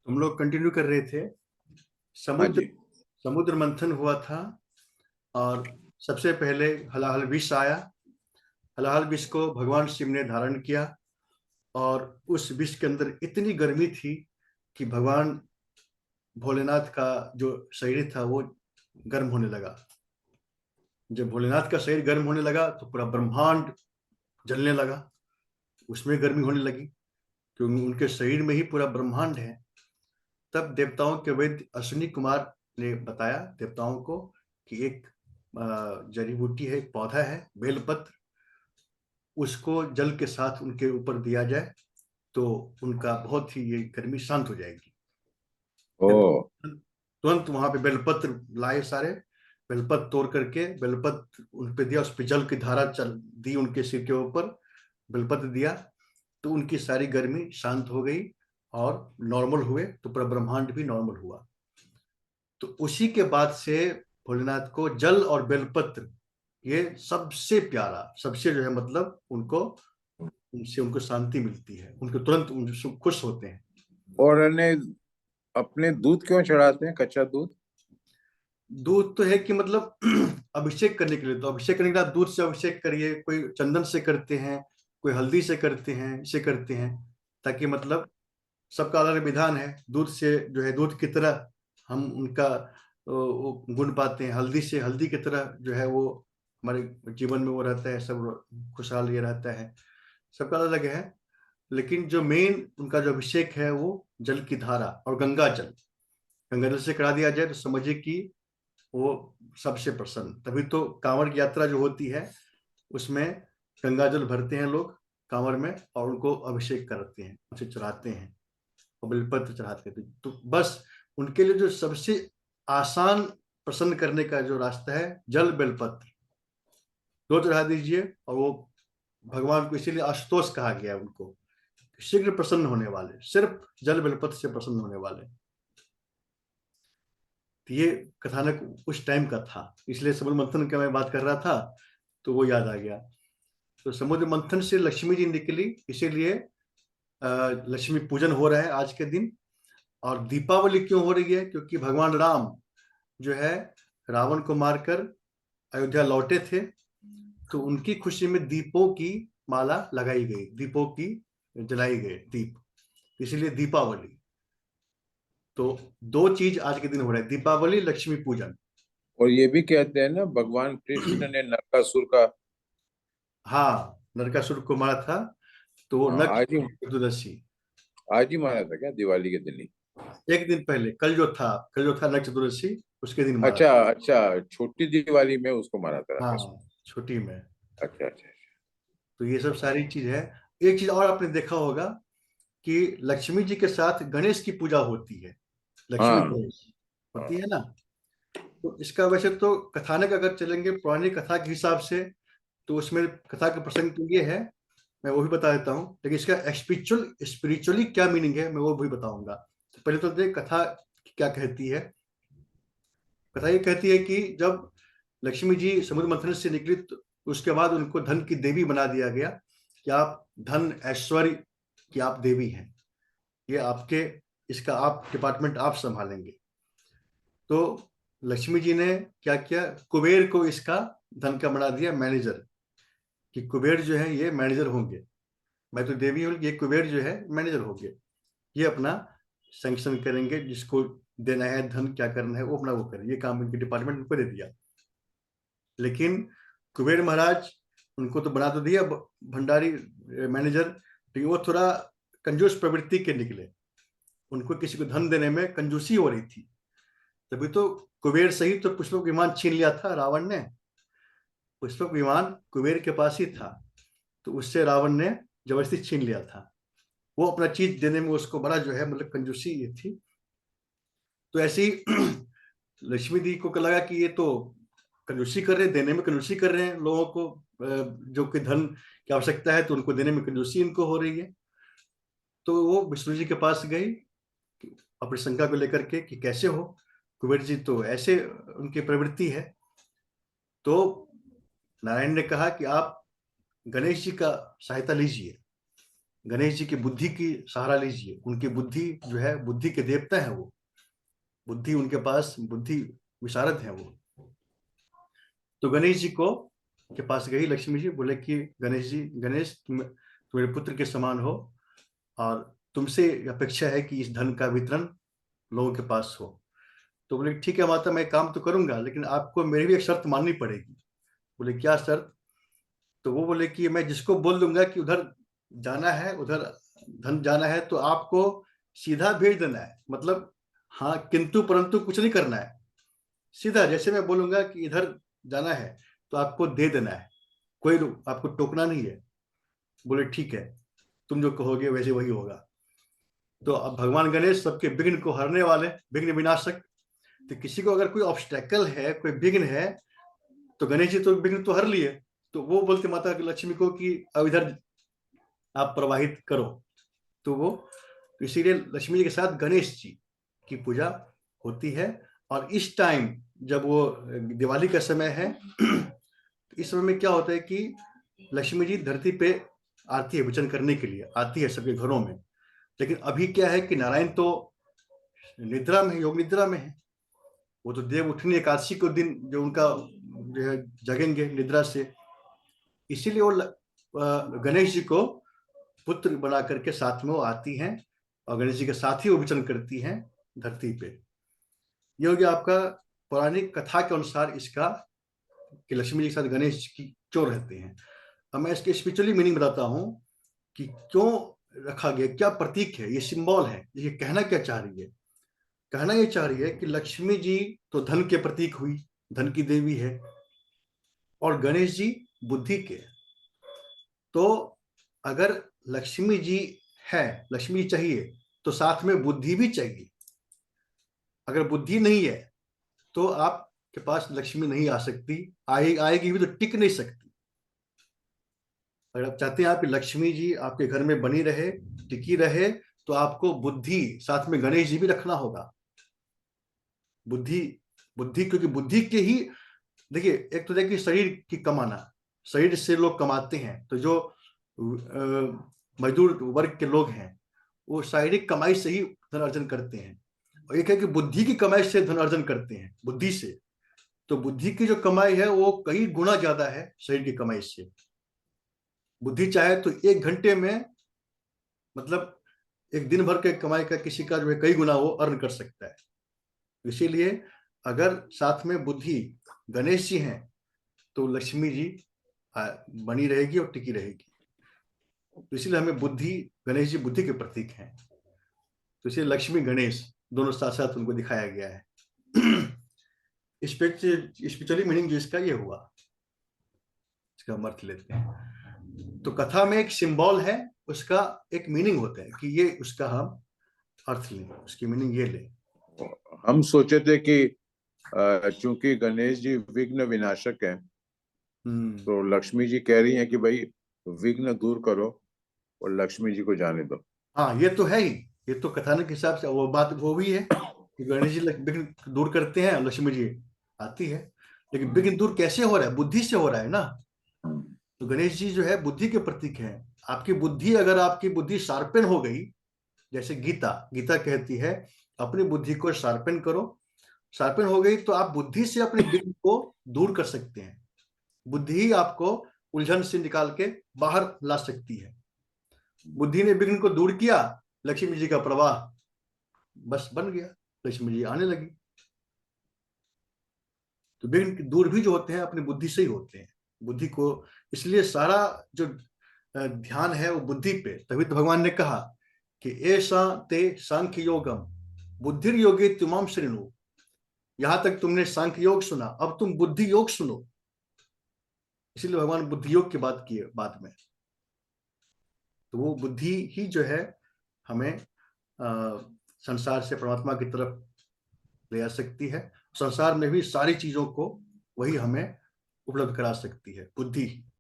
हम लोग कंटिन्यू कर रहे थे। हाँ समुद्र जी। समुद्र मंथन हुआ था। और सबसे पहले हलाहल विष आया। हलाहल विष को भगवान शिव ने धारण किया। और उस विष के अंदर इतनी गर्मी थी कि भगवान भोलेनाथ का जो शरीर था वो गर्म होने लगा। जब भोलेनाथ का शरीर गर्म होने लगा तो पूरा ब्रह्मांड जलने लगा। उसमें गर्मी होने लगी क्योंकि उनके शरीर में ही पूरा ब्रह्मांड है। तब देवताओं के वैद्य अश्विनी कुमार ने बताया देवताओं को कि एक जड़ी बूटी है, एक पौधा है बेलपत्र, उसको जल के साथ उनके ऊपर दिया जाए तो उनका बहुत ही ये गर्मी शांत हो जाएगी। ओ। तुरंत वहां पे बेलपत्र लाए सारे। बेलपत्र तोड़ करके बेलपत्र उन पे दिया, उस पे जल की धारा चल दी उनके सिर के ऊपर। बेलपत्र दिया तो उनकी सारी गर्मी शांत हो गई और नॉर्मल हुए, तो पूरा ब्रह्मांड भी नॉर्मल हुआ। तो उसी के बाद से भोलेनाथ को जल और बेलपत्र ये सबसे प्यारा, सबसे जो है मतलब उनको, उनसे उनको शांति मिलती है, उनको तुरंत उनसे खुश होते हैं। और अन्य अपने दूध क्यों चढ़ाते हैं, कच्चा दूध? दूध तो है कि मतलब अभिषेक करने के लिए, तो अभिषेक करने के लिए आप दूध से अभिषेक करिए, कोई चंदन से करते हैं, कोई हल्दी से करते हैं, इसे करते हैं ताकि मतलब सबका अलग अलग विधान है। दूध से जो है दूध की तरह हम उनका वो गुण पाते हैं, हल्दी से हल्दी की तरह जो है वो हमारे जीवन में वो रहता है, सब खुशहाल ये रहता है। सबका अलग अलग है। लेकिन जो मेन उनका जो अभिषेक है वो जल की धारा और गंगा जल, गंगा जल से करा दिया जाए तो समझिए कि वो सबसे प्रसन्न। तभी तो कांवड़ की यात्रा जो होती है उसमें गंगा जल भरते हैं लोग कांवड़ में और उनको अभिषेक करते हैं, उसे चढ़ाते हैं और बेलपत्र चढ़ाते थे। तो बस उनके लिए जो सबसे आसान प्रसन्न करने का जो रास्ता है, जल बेलपत्र दो चढ़ा दीजिए। और वो भगवान को इसीलिए आशुतोष कहा गया उनको, शीघ्र प्रसन्न होने वाले, सिर्फ जल बेलपत्र से प्रसन्न होने वाले। तो ये कथानक उस टाइम का था, इसलिए समुद्र मंथन का मैं बात कर रहा था तो वो याद आ गया। तो समुद्र मंथन से लक्ष्मी जी निकली, इसीलिए लक्ष्मी पूजन हो रहा है आज के दिन। और दीपावली क्यों हो रही है? क्योंकि भगवान राम जो है रावण को मारकर अयोध्या लौटे थे, तो उनकी खुशी में दीपों की माला लगाई गई, दीपों की जलाई गई दीप, इसीलिए दीपावली। तो दो चीज आज के दिन हो रहा है, दीपावली, लक्ष्मी पूजन। और ये भी कहते हैं ना, भगवान कृष्ण ने नरकासुर का। हाँ, नरकासुर को मारा था तो वो हाँ, नरक आज ही। चतुर्दशी। आज ही मारा था क्या, दिवाली के दिन ही? एक दिन पहले, कल जो था नरक चतुर्दशी, उसके दिन मारा अच्छा था। अच्छा, छोटी दिवाली में उसको मारा था नरकासुर। हाँ, छुट्टी में। अच्छा अच्छा। तो ये सब सारी चीज है। एक चीज और आपने देखा होगा कि लक्ष्मी जी के साथ गणेश की पूजा होती है, लक्ष्मी हाँ गणेश होती हाँ। है ना। तो इसका वैसे तो कथानक अगर चलेंगे पुरानी कथा के हिसाब से, तो उसमें कथा का प्रसंग तो ये है, मैं वो भी बता देता हूँ, लेकिन इसका स्पिरिचुअली क्या मीनिंग है मैं वो भी बताऊंगा। तो पहले तो देख कथा क्या कहती है। कथा ये कहती है कि जब लक्ष्मी जी समुद्र मंथन से निकली तो उसके बाद उनको धन की देवी बना दिया गया कि आप धन ऐश्वर्य की आप देवी हैं, ये आपके, इसका आप डिपार्टमेंट आप संभालेंगे। तो लक्ष्मी जी ने क्या किया, कुबेर को इसका धन का बना दिया मैनेजर, कि कुबेर जो है ये मैनेजर होंगे, मैं तो देवी हूँ, ये कुबेर जो है मैनेजर होंगे, ये अपना सैंक्शन करेंगे, जिसको देना है धन, क्या करना है वो अपना वो करें, ये काम इनके डिपार्टमेंट उनको दे दिया। लेकिन कुबेर महाराज, उनको तो बना तो दिया भंडारी मैनेजर, लेकिन वो थोड़ा कंजूस प्रवृत्ति के निकले, उनको किसी को धन देने में कंजूसी हो रही थी। तभी तो कुबेर सही तो पुष्पक विमान छीन लिया था रावण ने। पुष्पक विमान कुबेर के पास ही था, तो उससे रावण ने जबरदस्ती छीन लिया था। वो अपना चीज देने में उसको बड़ा जो है मतलब कंजूसी ये थी। तो ऐसी लक्ष्मी दी को लगा कि ये तो कंजूसी कर रहे हैं, देने में कंजूसी कर रहे हैं लोगों को, जो कि धन की आवश्यकता है तो उनको देने में कंजूसी इनको हो रही है। तो वो विष्णु जी के पास गई अपनी शंका को लेकर के कि कैसे हो, कुबेर जी तो ऐसे उनकी प्रवृत्ति है। तो नारायण ने कहा कि आप गणेश जी का सहायता लीजिए। गणेश जी की बुद्धि की सहारा लीजिए। उनकी बुद्धि जो है, बुद्धि के देवता है वो, बुद्धि उनके पास, बुद्धि विशारद है वो। तो गणेश जी को के पास गई लक्ष्मी जी, बोले कि गणेश जी, गणेश तुम मेरे पुत्र के समान हो, और तुमसे अपेक्षा है कि इस धन का वितरण लोगों के पास हो। तो बोले ठीक है माता, मैं काम तो करूंगा, लेकिन आपको मेरी भी एक शर्त माननी पड़ेगी। बोले क्या शर्त? तो वो बोले कि मैं जिसको बोल दूंगा कि उधर जाना है, उधर धन जाना है, तो आपको सीधा भेज देना है। मतलब हाँ, किंतु परंतु कुछ नहीं करना है, सीधा जैसे मैं बोलूंगा कि इधर जाना है तो आपको दे देना है, कोई आपको टोकना नहीं है। बोले ठीक है, तुम जो कहोगे वैसे वही होगा। तो अब भगवान गणेश सबके विघ्न को हरने वाले, विघ्न विनाशक। तो किसी को अगर कोई ऑब्स्टेकल है, कोई विघ्न है, तो गणेश जी तो विघ्न तो हर लिए। तो वो बोलते माता लक्ष्मी को कि अब इधर आप प्रवाहित करो। तो वो, इसीलिए लक्ष्मी जी के साथ गणेश जी की पूजा होती है। और इस टाइम जब वो दिवाली का समय है, तो इस समय में क्या होता है कि लक्ष्मी जी धरती पे आती है वचन करने के लिए, आती है सबके घरों में। लेकिन अभी क्या है कि नारायण तो निद्रा में, योग निद्रा में है। वो तो देव उठनी एकादशी को दिन जो उनका जो है जगेंगे निद्रा से। इसीलिए वो गणेश जी को पुत्र बना करके साथ में वो आती हैं, और गणेश जी के साथ ही वो विचरण करती हैं धरती पे। ये हो गया आपका पौराणिक कथा के अनुसार इसका, कि लक्ष्मी जी के साथ गणेश की क्यों रहते हैं। अब मैं इसके स्पिरिचुअली मीनिंग बताता हूँ कि क्यों रखा गया, क्या प्रतीक है, ये सिंबल है, ये कहना क्या चाह रही है। कहना ये चाह रही है कि लक्ष्मी जी तो धन के प्रतीक हुई, धन की देवी है, और गणेश जी बुद्धि के। तो अगर लक्ष्मी जी है, लक्ष्मी चाहिए, तो साथ में बुद्धि भी चाहिए। अगर बुद्धि नहीं है तो आपके पास लक्ष्मी नहीं आ सकती, आएगी भी तो टिक नहीं सकती। अगर आप चाहते हैं आपकी लक्ष्मी जी आपके घर में बनी रहे, टिकी रहे, तो आपको बुद्धि, साथ में गणेश जी भी रखना होगा। बुद्धि, बुद्धि क्योंकि बुद्धि के ही, देखिए एक तो देखिए शरीर की कमाना, शरीर से लोग कमाते हैं। तो जो मजदूर वर्ग के लोग हैं, वो शारीरिक कमाई से ही धन अर्जन करते हैं। और एक है कि बुद्धि की कमाई से धन अर्जन करते हैं, बुद्धि से। तो बुद्धि की जो कमाई है वो कई गुना ज्यादा है शरीर की कमाई से। बुद्धि चाहे तो 1 घंटे में, मतलब एक दिन भर के कमाई का किसी का जो है कई गुना वो अर्न कर सकता है। इसीलिए अगर साथ में बुद्धि गणेश जी हैं, तो लक्ष्मी जी बनी रहेगी और टिकी रहेगी। तो इसलिए हमें बुद्धि, गणेश जी बुद्धि के प्रतीक हैं, तो इसलिए लक्ष्मी गणेश दोनों साथ साथ उनको दिखाया गया है। स्पिरिचुअली मीनिंग जो इसका ये हुआ, इसका हम अर्थ लेते हैं। तो कथा में एक सिंबल है, उसका एक मीनिंग होता है कि ये उसका हम अर्थ लें, उसकी मीनिंग ये लें। हम सोचे थे कि चूंकि गणेश जी विघ्न विनाशक हैं, तो लक्ष्मी जी कह रही हैं कि भाई विघ्न दूर करो और लक्ष्मी जी को जाने दो। हाँ, ये तो है ही। ये तो कथानक के हिसाब से वो बात वो भी है कि गणेश जी विघ्न दूर करते हैं, लक्ष्मी जी आती है। लेकिन विघ्न दूर कैसे हो रहा है? बुद्धि से हो रहा है ना। तो गणेश जी जो है बुद्धि के प्रतीक हैं। आपकी बुद्धि, अगर आपकी बुद्धि शार्पन हो गई, जैसे गीता गीता कहती है अपनी बुद्धि को शार्पन करो, शार्पन हो गई तो आप बुद्धि से अपने विघ्न को दूर कर सकते हैं। बुद्धि ही आपको उलझन से निकाल के बाहर ला सकती है। बुद्धि ने विघ्न को दूर किया, लक्ष्मी जी का प्रवाह बस बन गया, लक्ष्मी जी आने लगी। तो विघ्न दूर भी जो होते हैं अपनी बुद्धि से ही होते हैं। बुद्धि को, इसलिए सारा जो ध्यान है वो बुद्धि पे। तभी तो भगवान ने कहा कि ऐसा ते सांख्य योगम बुद्धि योगे तुमाम श्रेणु। यहां तक तुमने सांख्य योग सुना, अब तुम बुद्धि योग सुनो। इसीलिए भगवान बुद्धि योग की बात की है बाद में। तो वो बुद्धि ही जो है हमें संसार से परमात्मा की तरफ ले आ सकती है। संसार में भी सारी चीजों को वही हमें उपलब्ध करा सकती है, बुद्धि।